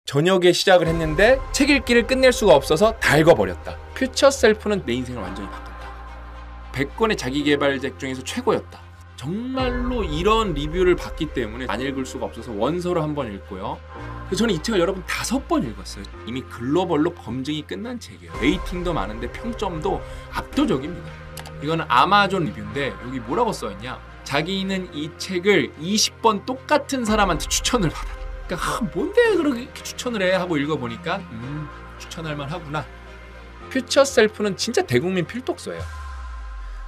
저녁에 시작을 했는데 책 읽기를 끝낼 수가 없어서 다 읽어버렸다. 퓨처 셀프는 내 인생을 완전히 바꿨다. 100권의 자기계발책 중에서 최고였다. 정말로 이런 리뷰를 받기 때문에 안 읽을 수가 없어서 원서로 한번 읽고요. 그래서 저는 이 책을 여러분 5번 읽었어요. 이미 글로벌로 검증이 끝난 책이에요. 레이팅도 많은데 평점도 압도적입니다. 이거는 아마존 리뷰인데 여기 뭐라고 써있냐, 자기는 이 책을 20번 똑같은 사람한테 추천을 받아. 그러니까 뭔데 그렇게 추천을 해 하고 읽어보니까 추천할 만하구나. 퓨처 셀프는 진짜 대국민 필독서예요.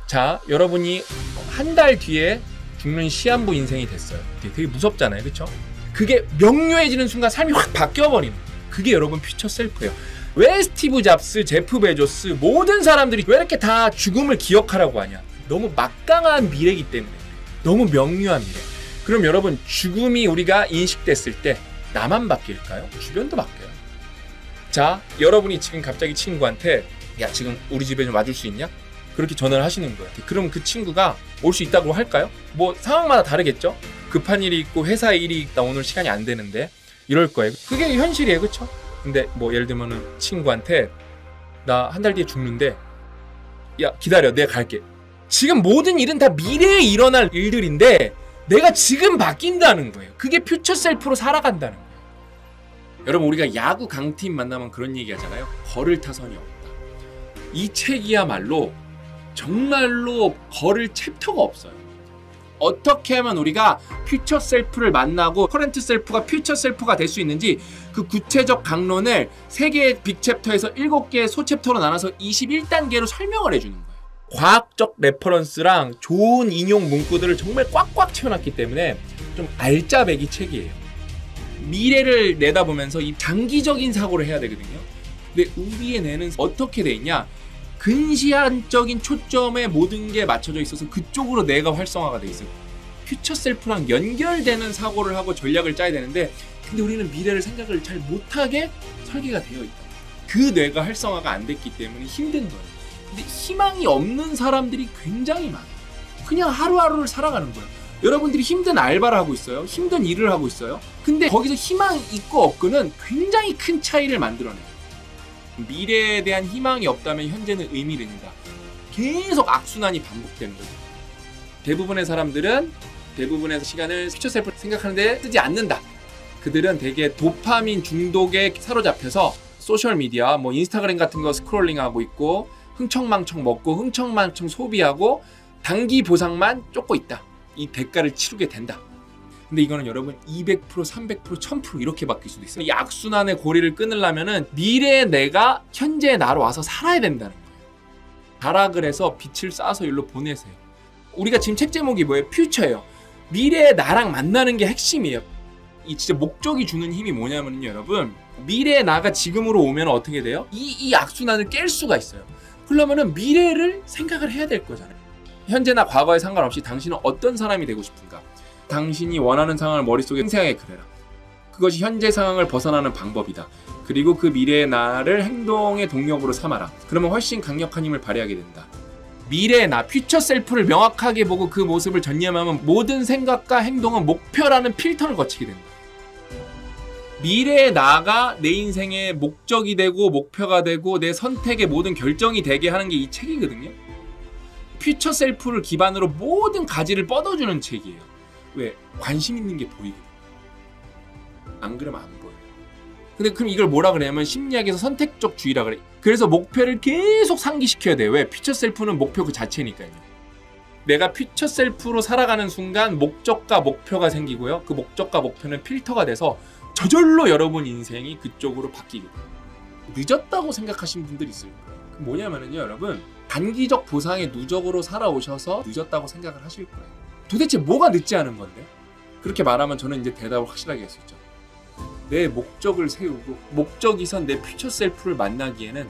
자, 여러분이 한 달 뒤에 죽는 시한부 인생이 됐어요. 되게 무섭잖아요, 그렇죠? 그게 명료해지는 순간 삶이 확 바뀌어버리는, 그게 여러분 퓨처 셀프예요. 왜 스티브 잡스, 제프 베조스 모든 사람들이 왜 이렇게 다 죽음을 기억하라고 하냐? 너무 막강한 미래이기 때문에. 너무 명료한 미래. 그럼 여러분, 죽음이 우리가 인식됐을 때 나만 바뀔까요? 주변도 바뀌어요. 자, 여러분이 지금 갑자기 친구한테 야, 지금 우리 집에 좀 와줄 수 있냐? 그렇게 전화를 하시는 거예요. 그럼 그 친구가 올 수 있다고 할까요? 뭐 상황마다 다르겠죠? 급한 일이 있고 회사에 일이 있다, 오늘 시간이 안 되는데, 이럴 거예요. 그게 현실이에요, 그쵸? 근데 뭐 예를 들면은 친구한테 나 한 달 뒤에 죽는데 야, 기다려, 내가 갈게. 지금 모든 일은 다 미래에 일어날 일들인데 내가 지금 바뀐다는 거예요. 그게 퓨처 셀프로 살아간다는 거예요. 여러분, 우리가 야구 강팀 만나면 그런 얘기 하잖아요. 걸을 타선이 없다. 이 책이야말로 정말로 걸을 챕터가 없어요. 어떻게 하면 우리가 퓨처 셀프를 만나고 커런트 셀프가 퓨처 셀프가 될 수 있는지 그 구체적 강론을 3개의 빅 챕터에서 7개의 소 챕터로 나눠서 21단계로 설명을 해주는 거예요. 과학적 레퍼런스랑 좋은 인용 문구들을 정말 꽉꽉 채워놨기 때문에 좀 알짜배기 책이에요. 미래를 내다보면서 이 장기적인 사고를 해야 되거든요. 근데 우리의 뇌는 어떻게 돼 있냐? 근시안적인 초점에 모든 게 맞춰져 있어서 그쪽으로 뇌가 활성화가 돼 있어요. 퓨처 셀프랑 연결되는 사고를 하고 전략을 짜야 되는데, 근데 우리는 미래를 생각을 잘 못하게 설계가 되어 있다. 그 뇌가 활성화가 안 됐기 때문에 힘든 거예요. 근데 희망이 없는 사람들이 굉장히 많아요. 그냥 하루하루를 살아가는 거예요. 여러분들이 힘든 알바를 하고 있어요. 힘든 일을 하고 있어요. 근데 거기서 희망 있고 없고는 굉장히 큰 차이를 만들어내요. 미래에 대한 희망이 없다면 현재는 의미를 잃는다. 계속 악순환이 반복되는 거죠. 대부분의 사람들은 대부분의 시간을 퓨처 셀프 생각하는데 쓰지 않는다. 그들은 되게 도파민 중독에 사로잡혀서 소셜미디어, 뭐 인스타그램 같은 거 스크롤링하고 있고 흥청망청 먹고 흥청망청 소비하고 단기 보상만 쫓고 있다. 이 대가를 치르게 된다. 근데 이거는 여러분 200%, 300%, 1000% 이렇게 바뀔 수도 있어요. 이 악순환의 고리를 끊으려면은 미래의 내가 현재의 나로 와서 살아야 된다는 거예요. 가락을 해서 빛을 쏴서 일로 보내세요. 우리가 지금 책 제목이 뭐예요? 퓨처예요. 미래의 나랑 만나는 게 핵심이에요. 이 진짜 목적이 주는 힘이 뭐냐면요, 여러분. 미래의 나가 지금으로 오면 어떻게 돼요? 이 악순환을 깰 수가 있어요. 그러면은 미래를 생각을 해야 될 거잖아요. 현재나 과거에 상관없이 당신은 어떤 사람이 되고 싶은가? 당신이 원하는 상황을 머릿속에 생생하게 그려라. 그것이 현재 상황을 벗어나는 방법이다. 그리고 그 미래의 나를 행동의 동력으로 삼아라. 그러면 훨씬 강력한 힘을 발휘하게 된다. 미래의 나, 퓨처 셀프를 명확하게 보고 그 모습을 전념하면 모든 생각과 행동은 목표라는 필터를 거치게 된다. 미래의 나가 내 인생의 목적이 되고 목표가 되고 내 선택의 모든 결정이 되게 하는 게 이 책이거든요. 퓨처 셀프를 기반으로 모든 가지를 뻗어주는 책이에요. 왜? 관심 있는 게 보이거든. 안 그러면 안 보여요. 근데 그럼 이걸 뭐라 그러냐면 심리학에서 선택적 주의라 그래. 그래서 목표를 계속 상기시켜야 돼요. 왜? 퓨처 셀프는 목표 그 자체니까요. 내가 퓨처 셀프로 살아가는 순간 목적과 목표가 생기고요. 그 목적과 목표는 필터가 돼서 저절로 여러분 인생이 그쪽으로 바뀌게 돼요. 늦었다고 생각하시는 분들이 있을 거예요. 그 뭐냐면요, 여러분. 단기적 보상의 누적으로 살아오셔서 늦었다고 생각을 하실 거예요. 도대체 뭐가 늦지 않은 건데? 그렇게 말하면 저는 이제 대답을 확실하게 할 수 있죠. 내 목적을 세우고 목적이선 내 퓨처 셀프를 만나기에는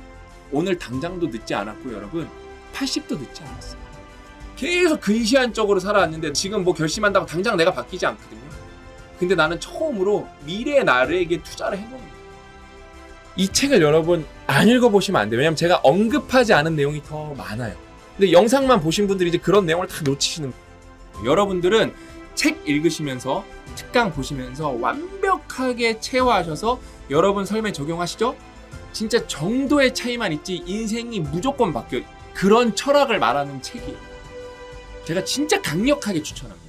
오늘 당장도 늦지 않았고 여러분 80도 늦지 않았어요. 계속 근시안적으로 살아왔는데 지금 뭐 결심한다고 당장 내가 바뀌지 않거든요. 근데 나는 처음으로 미래의 나에게 투자를 해놓은 거예요. 이 책을 여러분 안 읽어보시면 안 돼요. 왜냐면 제가 언급하지 않은 내용이 더 많아요. 근데 영상만 보신 분들이 이제 그런 내용을 다 놓치시는 거예요. 여러분들은 책 읽으시면서 특강 보시면서 완벽 완벽하게 체화하셔서 여러분 삶에 적용하시죠? 진짜 정도의 차이만 있지 인생이 무조건 바뀌어요. 그런 철학을 말하는 책이에요. 제가 진짜 강력하게 추천합니다.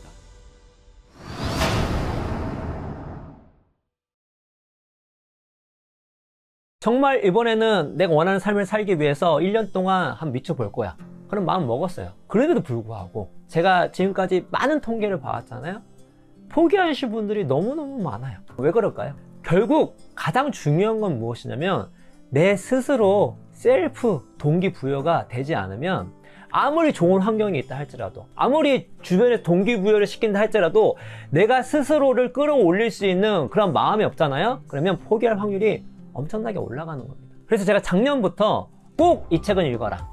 정말 이번에는 내가 원하는 삶을 살기 위해서 1년 동안 한번 미쳐볼 거야, 그런 마음 먹었어요. 그런데도 불구하고 제가 지금까지 많은 통계를 봐왔잖아요. 포기하신 분들이 너무너무 많아요. 왜 그럴까요? 결국 가장 중요한 건 무엇이냐면 내 스스로 셀프 동기부여가 되지 않으면 아무리 좋은 환경이 있다 할지라도, 아무리 주변에 동기부여를 시킨다 할지라도 내가 스스로를 끌어올릴 수 있는 그런 마음이 없잖아요. 그러면 포기할 확률이 엄청나게 올라가는 겁니다. 그래서 제가 작년부터 꼭 이 책은 읽어라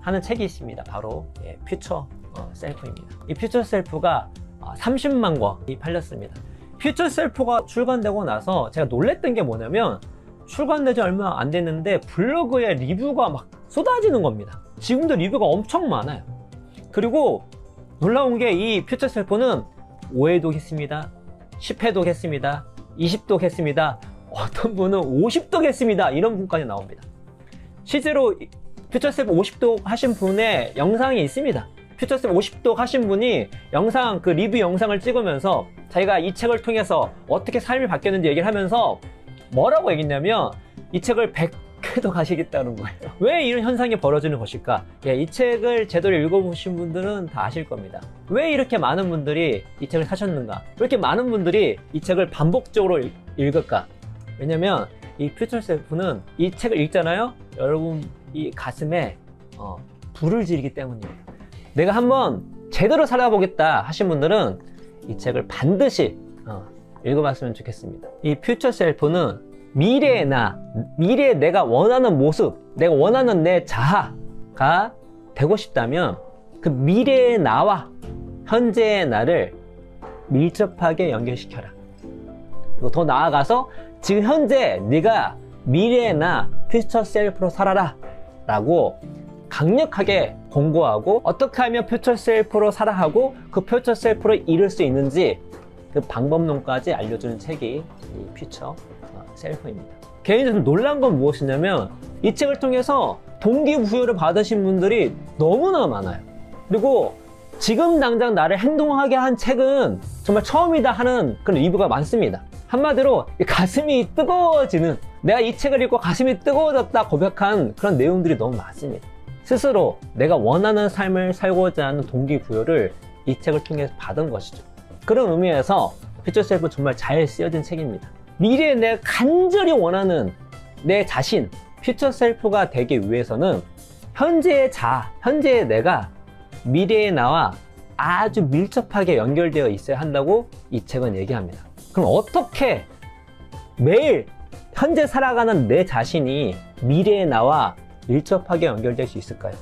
하는 책이 있습니다. 바로 퓨처 셀프입니다. 이 퓨처 셀프가 30만 권이 팔렸습니다. 퓨처 셀프가 출간되고 나서 제가 놀랬던 게 뭐냐면, 출간되지 얼마 안 됐는데 블로그에 리뷰가 막 쏟아지는 겁니다. 지금도 리뷰가 엄청 많아요. 그리고 놀라운 게 이 퓨처 셀프는 5회독 했습니다, 10회독 했습니다, 20독 했습니다, 어떤 분은 50독 했습니다, 이런 분까지 나옵니다. 실제로 퓨처 셀프 50독 하신 분의 영상이 있습니다. 퓨처 셀프 50독 하신 분이 영상, 그 리뷰 영상을 찍으면서 자기가 이 책을 통해서 어떻게 삶이 바뀌었는지 얘기를 하면서 뭐라고 얘기했냐면 이 책을 100회도 가시겠다는 거예요. 왜 이런 현상이 벌어지는 것일까? 이 책을 제대로 읽어보신 분들은 다 아실 겁니다. 왜 이렇게 많은 분들이 이 책을 사셨는가? 왜 이렇게 많은 분들이 이 책을 반복적으로 읽을까? 왜냐면 이 퓨처 셀프는 이 책을 읽잖아요. 여러분 이 가슴에 불을 지르기 때문입니다. 내가 한번 제대로 살아보겠다 하신 분들은 이 책을 반드시 읽어봤으면 좋겠습니다. 이 퓨처 셀프는 미래의 나, 미래의 내가 원하는 모습, 내가 원하는 내 자아가 되고 싶다면 그 미래의 나와 현재의 나를 밀접하게 연결시켜라. 그리고 더 나아가서 지금 현재 네가 미래의 나, 퓨처 셀프로 살아라 라고 강력하게 공고하고, 어떻게 하면 퓨처 셀프로 살아가고 그 퓨처 셀프로 이룰 수 있는지 그 방법론까지 알려주는 책이 이 퓨처 셀프입니다. 개인적으로 놀란 건 무엇이냐면 이 책을 통해서 동기부여를 받으신 분들이 너무나 많아요. 그리고 지금 당장 나를 행동하게 한 책은 정말 처음이다 하는 그런 리뷰가 많습니다. 한마디로 가슴이 뜨거워지는, 내가 이 책을 읽고 가슴이 뜨거워졌다 고백한 그런 내용들이 너무 많습니다. 스스로 내가 원하는 삶을 살고자 하는 동기부여를 이 책을 통해서 받은 것이죠. 그런 의미에서 퓨처 셀프 정말 잘 쓰여진 책입니다. 미래에 내가 간절히 원하는 내 자신, 퓨처 셀프가 되기 위해서는 현재의 자아, 현재의 내가 미래의 나와 아주 밀접하게 연결되어 있어야 한다고 이 책은 얘기합니다. 그럼 어떻게 매일 현재 살아가는 내 자신이 미래의 나와 밀접하게 연결될 수 있을까요?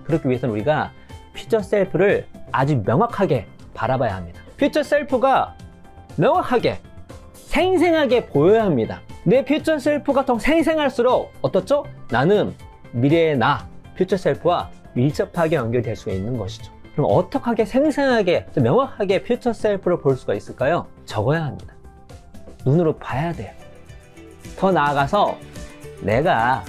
그렇기 위해서는 우리가 퓨처 셀프를 아주 명확하게 바라봐야 합니다. 퓨처 셀프가 명확하게 생생하게 보여야 합니다. 내 퓨처 셀프가 더 생생할수록 어떻죠? 나는 미래의 나, 퓨처 셀프와 밀접하게 연결될 수가 있는 것이죠. 그럼 어떻게 생생하게, 명확하게 퓨처 셀프를 볼 수가 있을까요? 적어야 합니다. 눈으로 봐야 돼요. 더 나아가서 내가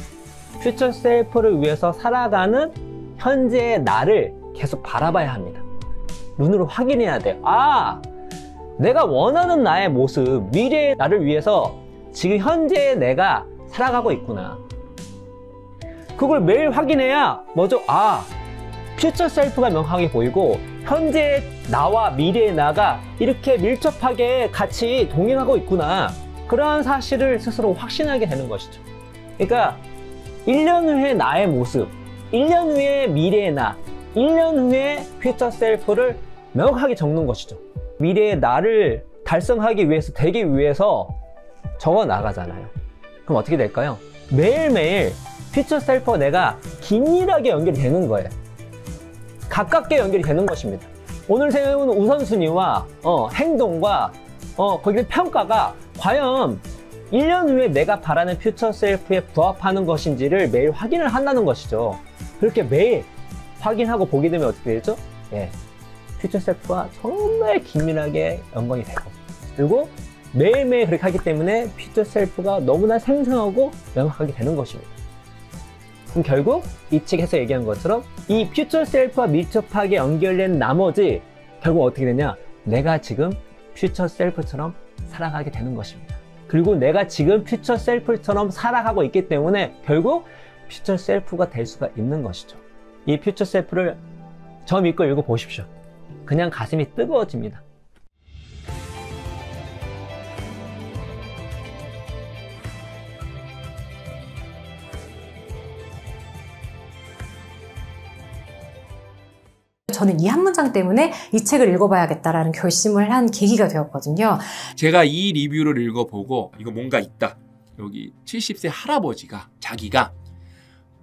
퓨처 셀프를 위해서 살아가는 현재의 나를 계속 바라봐야 합니다. 눈으로 확인해야 돼요. 아, 내가 원하는 나의 모습, 미래의 나를 위해서 지금 현재의 내가 살아가고 있구나. 그걸 매일 확인해야 뭐죠? 아, 퓨처 셀프가 명확하게 보이고 현재의 나와 미래의 나가 이렇게 밀접하게 같이 동행하고 있구나. 그러한 사실을 스스로 확신하게 되는 것이죠. 그러니까 1년 후의 나의 모습, 1년 후의 미래의 나, 1년 후의 퓨처 셀프를 명확하게 적는 것이죠. 미래의 나를 달성하기 위해서, 되기 위해서 적어 나가잖아요. 그럼 어떻게 될까요? 매일매일 퓨처 셀프와 내가 긴밀하게 연결이 되는 거예요. 가깝게 연결이 되는 것입니다. 오늘 세우는 우선순위와 행동과 거기에 평가가 과연 1년 후에 내가 바라는 퓨처 셀프에 부합하는 것인지를 매일 확인을 한다는 것이죠. 그렇게 매일 확인하고 보게 되면 어떻게 되죠? 퓨처 셀프와 정말 긴밀하게 연관이 되고, 그리고 매일매일 그렇게 하기 때문에 퓨처 셀프가 너무나 생생하고 명확하게 되는 것입니다. 그럼 결국 이 책에서 얘기한 것처럼 이 퓨처 셀프와 밀접하게 연결된 나머지 결국 어떻게 되냐? 내가 지금 퓨처 셀프처럼 살아가게 되는 것입니다. 그리고 내가 지금 퓨처 셀프처럼 살아가고 있기 때문에 결국 퓨처 셀프가 될 수가 있는 것이죠. 이 퓨처 셀프를 저 믿고 읽어보십시오. 그냥 가슴이 뜨거워집니다. 저는 이 한 문장 때문에 이 책을 읽어봐야겠다라는 결심을 한 계기가 되었거든요. 제가 이 리뷰를 읽어보고 이거 뭔가 있다. 여기 70세 할아버지가 자기가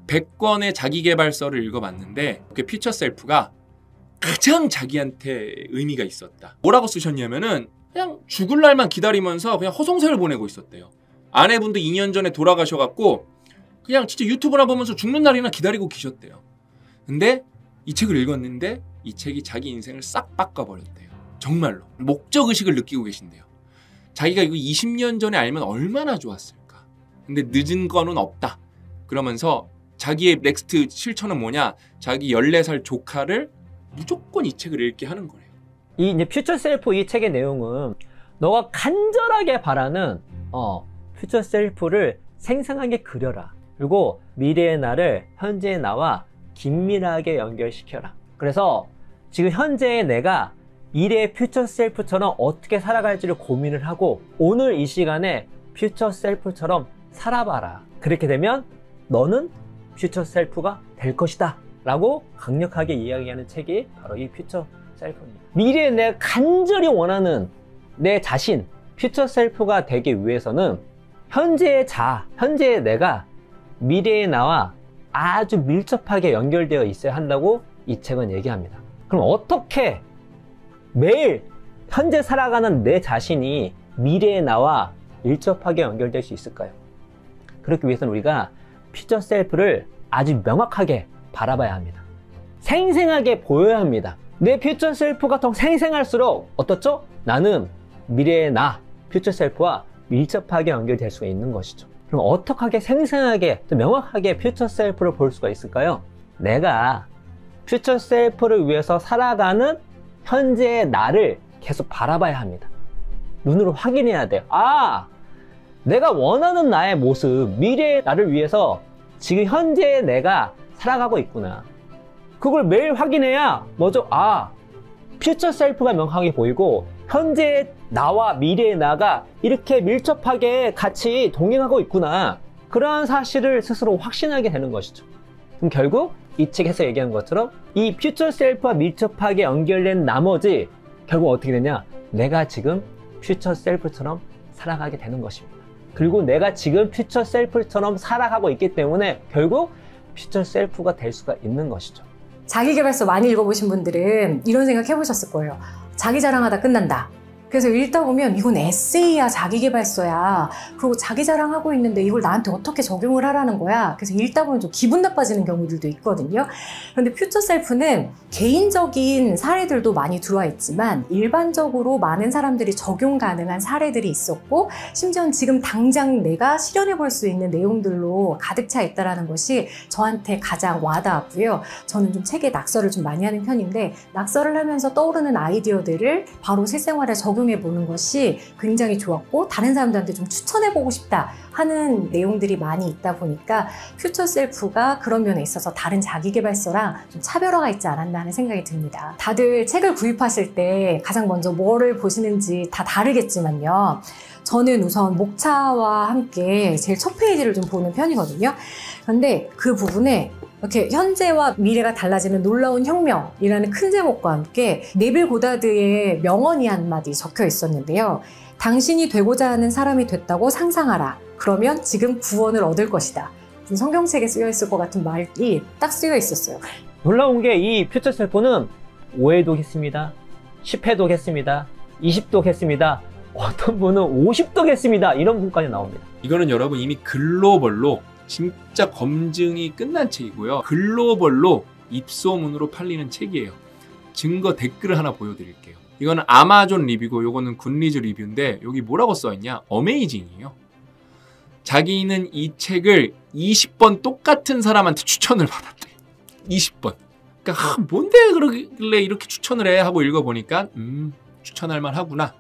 100권의 자기계발서를 읽어봤는데 그 퓨처 셀프가 가장 자기한테 의미가 있었다. 뭐라고 쓰셨냐면은 그냥 죽을 날만 기다리면서 그냥 허송세를 보내고 있었대요. 아내분도 2년 전에 돌아가셔갖고 그냥 진짜 유튜브나 보면서 죽는 날이나 기다리고 계셨대요. 근데 이 책을 읽었는데 이 책이 자기 인생을 싹 바꿔버렸대요. 정말로. 목적의식을 느끼고 계신대요. 자기가 이거 20년 전에 알면 얼마나 좋았을까. 근데 늦은 거는 없다. 그러면서 자기의 넥스트 실천은 뭐냐. 자기 14살 조카를 무조건 이 책을 읽게 하는 거예요. 이 이제 퓨처 셀프 이 책의 내용은 너가 간절하게 바라는 퓨처 셀프를 생생하게 그려라. 그리고 미래의 나를 현재의 나와 긴밀하게 연결시켜라. 그래서 지금 현재의 내가 미래의 퓨처 셀프처럼 어떻게 살아갈지를 고민을 하고 오늘 이 시간에 퓨처 셀프처럼 살아봐라. 그렇게 되면 너는 퓨처 셀프가 될 것이다 라고 강력하게 이야기하는 책이 바로 이 퓨처 셀프입니다. 미래에 내가 간절히 원하는 내 자신 퓨처 셀프가 되기 위해서는 현재의 현재의 내가 미래의 나와 아주 밀접하게 연결되어 있어야 한다고 이 책은 얘기합니다. 그럼 어떻게 매일 현재 살아가는 내 자신이 미래의 나와 밀접하게 연결될 수 있을까요? 그렇기 위해서는 우리가 퓨처 셀프를 아주 명확하게 바라봐야 합니다. 생생하게 보여야 합니다. 내 퓨처 셀프가 더 생생할수록 어떻죠? 나는 미래의 나, 퓨처 셀프와 밀접하게 연결될 수가 있는 것이죠. 그럼 어떻게 생생하게, 또 명확하게 퓨처 셀프를 볼 수가 있을까요? 내가 퓨처 셀프를 위해서 살아가는 현재의 나를 계속 바라봐야 합니다. 눈으로 확인해야 돼요. 아! 내가 원하는 나의 모습, 미래의 나를 위해서 지금 현재의 내가 살아가고 있구나. 그걸 매일 확인해야 뭐죠? 아! 퓨처 셀프가 명확하게 보이고 현재의 나와 미래의 나가 이렇게 밀접하게 같이 동행하고 있구나. 그러한 사실을 스스로 확신하게 되는 것이죠. 그럼 결국 이 책에서 얘기한 것처럼 이 퓨처 셀프와 밀접하게 연결된 나머지 결국 어떻게 되냐? 내가 지금 퓨처 셀프처럼 살아가게 되는 것입니다. 그리고 내가 지금 퓨처 셀프처럼 살아가고 있기 때문에 결국 퓨처 셀프가 될 수가 있는 것이죠. 자기계발서 많이 읽어보신 분들은 이런 생각 해보셨을 거예요. 자기 자랑하다 끝난다. 그래서 읽다 보면 이건 에세이야, 자기계발서야. 그리고 자기 자랑하고 있는데 이걸 나한테 어떻게 적용을 하라는 거야. 그래서 읽다 보면 좀 기분 나빠지는 경우들도 있거든요. 그런데 퓨처 셀프는 개인적인 사례들도 많이 들어와 있지만 일반적으로 많은 사람들이 적용 가능한 사례들이 있었고 심지어는 지금 당장 내가 실현해 볼 수 있는 내용들로 가득 차 있다는 것이 저한테 가장 와닿았고요. 저는 좀 책에 낙서를 좀 많이 하는 편인데 낙서를 하면서 떠오르는 아이디어들을 바로 실생활에 적용해 보는 것이 굉장히 좋았고 다른 사람들한테 좀 추천해보고 싶다 하는 내용들이 많이 있다 보니까 퓨처 셀프가 그런 면에 있어서 다른 자기계발서랑 좀 차별화가 있지 않았나 하는 생각이 듭니다. 다들 책을 구입하실 때 가장 먼저 뭐를 보시는지 다 다르겠지만요. 저는 우선 목차와 함께 제일 첫 페이지를 좀 보는 편이거든요. 그런데 그 부분에 이렇게 현재와 미래가 달라지는 놀라운 혁명이라는 큰 제목과 함께 네빌 고다드의 명언이 한마디 적혀 있었는데요. 당신이 되고자 하는 사람이 됐다고 상상하라. 그러면 지금 구원을 얻을 것이다. 성경책에 쓰여 있을 것 같은 말이 딱 쓰여 있었어요. 놀라운 게 이 퓨처 셀프는 5회도 했습니다. 10회도 했습니다. 20도 했습니다. 어떤 분은 50도 했습니다. 이런 분까지 나옵니다. 이거는 여러분 이미 글로벌로 진짜 검증이 끝난 책이고요. 글로벌로 입소문으로 팔리는 책이에요. 증거 댓글을 하나 보여드릴게요. 이거는 아마존 리뷰고 요거는 굿리즈 리뷰인데 여기 뭐라고 써있냐? 어메이징이에요. 자기는 이 책을 20번 똑같은 사람한테 추천을 받았대. 20번. 그러니까 뭔데 그러길래 이렇게 추천을 해 하고 읽어보니까 추천할 만하구나.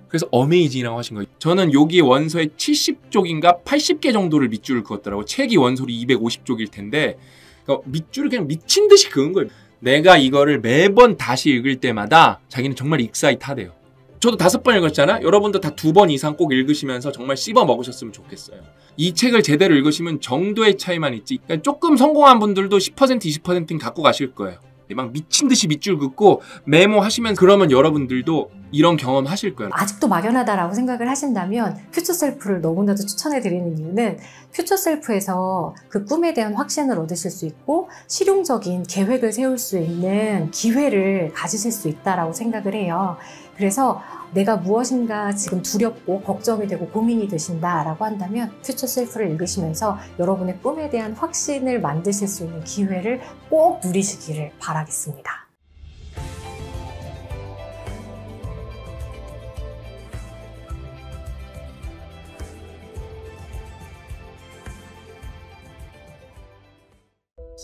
그래서 어메이징이라고 하신 거예요. 저는 여기 원서에 70쪽인가 80개 정도를 밑줄을 그었더라고. 책이 원소리 250쪽일 텐데 그러니까 밑줄을 그냥 미친 듯이 그은 거예요. 내가 이거를 매번 다시 읽을 때마다 자기는 정말 익사이트하대요. 저도 5번 읽었잖아. 여러분도 다 2번 이상 꼭 읽으시면서 정말 씹어 먹으셨으면 좋겠어요. 이 책을 제대로 읽으시면 정도의 차이만 있지. 그러니까 조금 성공한 분들도 10% 20%는 갖고 가실 거예요. 막 미친 듯이 밑줄 긋고 메모하시면 그러면 여러분들도 이런 경험 하실 거예요. 아직도 막연하다라고 생각을 하신다면 퓨처셀프를 너무나도 추천해 드리는 이유는 퓨처셀프에서 그 꿈에 대한 확신을 얻으실 수 있고 실용적인 계획을 세울 수 있는 기회를 가지실 수 있다라고 생각을 해요. 그래서 내가 무엇인가 지금 두렵고 걱정이 되고 고민이 되신다라고 한다면 퓨처셀프를 읽으시면서 여러분의 꿈에 대한 확신을 만드실 수 있는 기회를 꼭 누리시기를 바라겠습니다.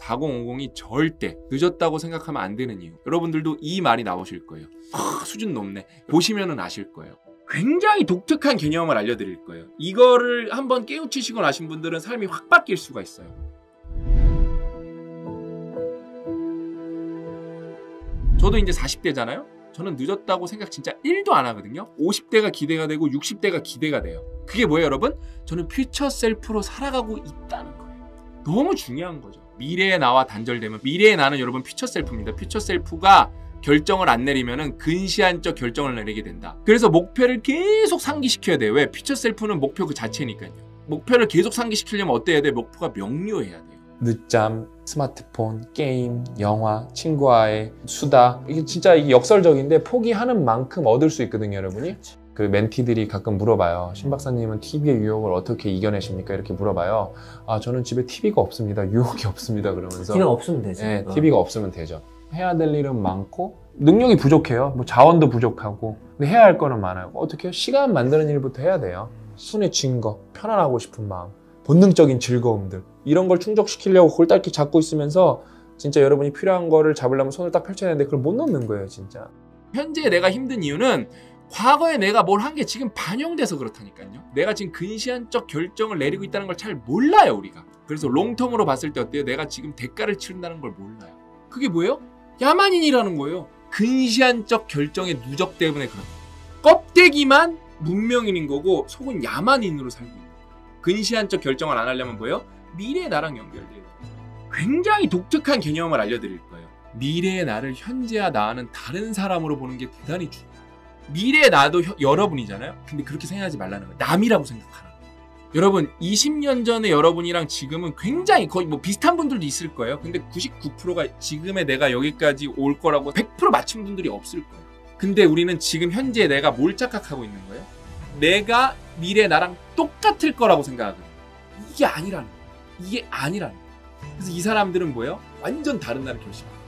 (4050이) 절대 늦었다고 생각하면 안 되는 이유. 여러분들도 이 말이 나오실 거예요. 수준 높네. 보시면은 아실 거예요. 굉장히 독특한 개념을 알려드릴 거예요. 이거를 한번 깨우치시고 나신 분들은 삶이 확 바뀔 수가 있어요. 저도 이제 40대잖아요. 저는 늦었다고 생각 진짜 1도 안 하거든요. 50대가 기대가 되고 60대가 기대가 돼요. 그게 뭐예요, 여러분? 저는 퓨처 셀프로 살아가고 있다는 거예요. 너무 중요한 거죠. 미래의 나와 단절되면, 미래의 나는 여러분 퓨처 셀프입니다. 퓨처 셀프가 결정을 안 내리면은 근시안적 결정을 내리게 된다. 그래서 목표를 계속 상기시켜야 돼요. 왜? 퓨처 셀프는 목표 그 자체니까요. 목표를 계속 상기시키려면 어때야 돼요? 목표가 명료해야 돼요. 늦잠, 스마트폰, 게임, 영화, 친구와의 수다. 이게 진짜 이게 역설적인데 포기하는 만큼 얻을 수 있거든요, 여러분이. 그 멘티들이 가끔 물어봐요. 신 박사님은 TV의 유혹을 어떻게 이겨내십니까? 이렇게 물어봐요. 아, 저는 집에 TV가 없습니다. 유혹이 없습니다. 그러면서. TV가 없으면 되지. 네, TV가 없으면 되죠. 해야 될 일은 많고 능력이 부족해요. 뭐 자원도 부족하고. 근데 해야 할 거는 많아요. 어떻게 해요? 시간 만드는 일부터 해야 돼요. 손에 쥔 거, 편안하고 싶은 마음, 본능적인 즐거움들 이런 걸 충족시키려고 그걸 딱 이렇게 잡고 있으면서 진짜 여러분이 필요한 거를 잡으려면 손을 딱 펼쳐야 되는데 그걸 못 넣는 거예요, 진짜. 현재 내가 힘든 이유는 과거에 내가 뭘 한 게 지금 반영돼서 그렇다니까요. 내가 지금 근시안적 결정을 내리고 있다는 걸 잘 몰라요, 우리가. 그래서 롱텀으로 봤을 때 어때요? 내가 지금 대가를 치른다는 걸 몰라요. 그게 뭐예요? 야만인이라는 거예요. 근시안적 결정의 누적 때문에 그런 거예요. 껍데기만 문명인인 거고 속은 야만인으로 살고 있는 거예요. 근시안적 결정을 안 하려면 뭐예요? 미래의 나랑 연결돼요. 굉장히 독특한 개념을 알려드릴 거예요. 미래의 나를 현재와 나와는 다른 사람으로 보는 게 대단히 중요해요. 미래의 나도 여러분이잖아요. 근데 그렇게 생각하지 말라는 거예요. 남이라고 생각하라는 거예요. 여러분 20년 전에 여러분이랑 지금은 굉장히 거의 뭐 비슷한 분들도 있을 거예요. 근데 99%가 지금의 내가 여기까지 올 거라고 100% 맞춘 분들이 없을 거예요. 근데 우리는 지금 현재 내가 뭘 착각하고 있는 거예요? 내가 미래 나랑 똑같을 거라고 생각하거든요. 이게 아니라는 거예요. 이게 아니라는 거예요. 그래서 이 사람들은 뭐예요? 완전 다른 나를 결심합니다.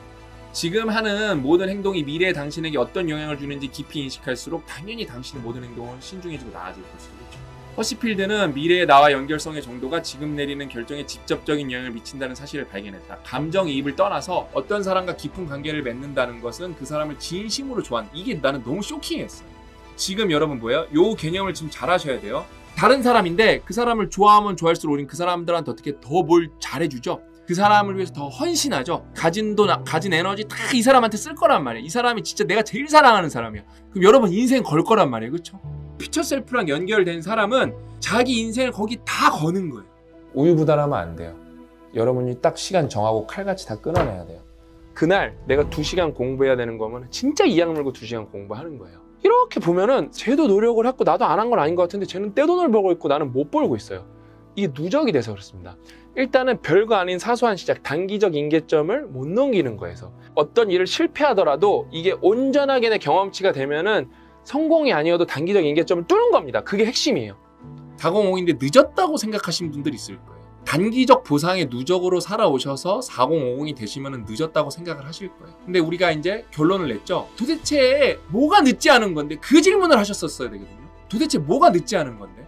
지금 하는 모든 행동이 미래의 당신에게 어떤 영향을 주는지 깊이 인식할수록 당연히 당신의 모든 행동은 신중해지고 나아질 것이겠죠. 허시필드는 미래의 나와 연결성의 정도가 지금 내리는 결정에 직접적인 영향을 미친다는 사실을 발견했다. 감정이입을 떠나서 어떤 사람과 깊은 관계를 맺는다는 것은 그 사람을 진심으로 좋아한다. 이게 나는 너무 쇼킹했어요. 지금 여러분 뭐예요? 요 개념을 지금 잘 하셔야 돼요. 다른 사람인데 그 사람을 좋아하면 좋아할수록 우린 그 사람들한테 어떻게 더 뭘 잘해주죠? 그 사람을 위해서 더 헌신하죠. 가진 돈, 가진 에너지 다 이 사람한테 쓸 거란 말이에요. 이 사람이 진짜 내가 제일 사랑하는 사람이야. 그럼 여러분 인생 걸 거란 말이에요. 그렇죠? 퓨처 셀프랑 연결된 사람은 자기 인생을 거기 다 거는 거예요. 우유부단하면 안 돼요. 여러분이 딱 시간 정하고 칼같이 다 끊어내야 돼요. 그날 내가 2시간 공부해야 되는 거면 진짜 이악 물고 2시간 공부하는 거예요. 이렇게 보면은 쟤도 노력을 했고 나도 안 한 건 아닌 것 같은데 쟤는 떼돈을 벌고 있고 나는 못 벌고 있어요. 이게 누적이 돼서 그렇습니다. 일단은 별거 아닌 사소한 시작, 단기적 임계점을 못 넘기는 거에서 어떤 일을 실패하더라도 이게 온전하게 내 경험치가 되면은 성공이 아니어도 단기적 임계점을 뚫는 겁니다. 그게 핵심이에요. 4050인데 늦었다고 생각하시는 분들이 있을 거예요. 단기적 보상의 누적으로 살아오셔서 4050이 되시면 늦었다고 생각을 하실 거예요. 근데 우리가 이제 결론을 냈죠. 도대체 뭐가 늦지 않은 건데? 그 질문을 하셨었어야 되거든요. 도대체 뭐가 늦지 않은 건데?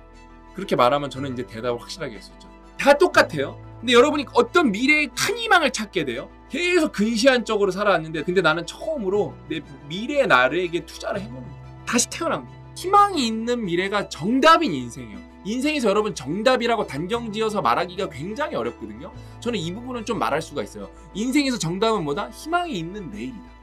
그렇게 말하면 저는 이제 대답을 확실하게 했었죠. 다 똑같아요. 근데 여러분이 어떤 미래의 큰 희망을 찾게 돼요. 계속 근시안적으로 살아왔는데 근데 나는 처음으로 내 미래의 나에게 투자를 해보는 거예요. 다시 태어난 거예요. 희망이 있는 미래가 정답인 인생이에요. 인생에서 여러분 정답이라고 단정지어서 말하기가 굉장히 어렵거든요. 저는 이 부분은 좀 말할 수가 있어요. 인생에서 정답은 뭐다? 희망이 있는 내일이다.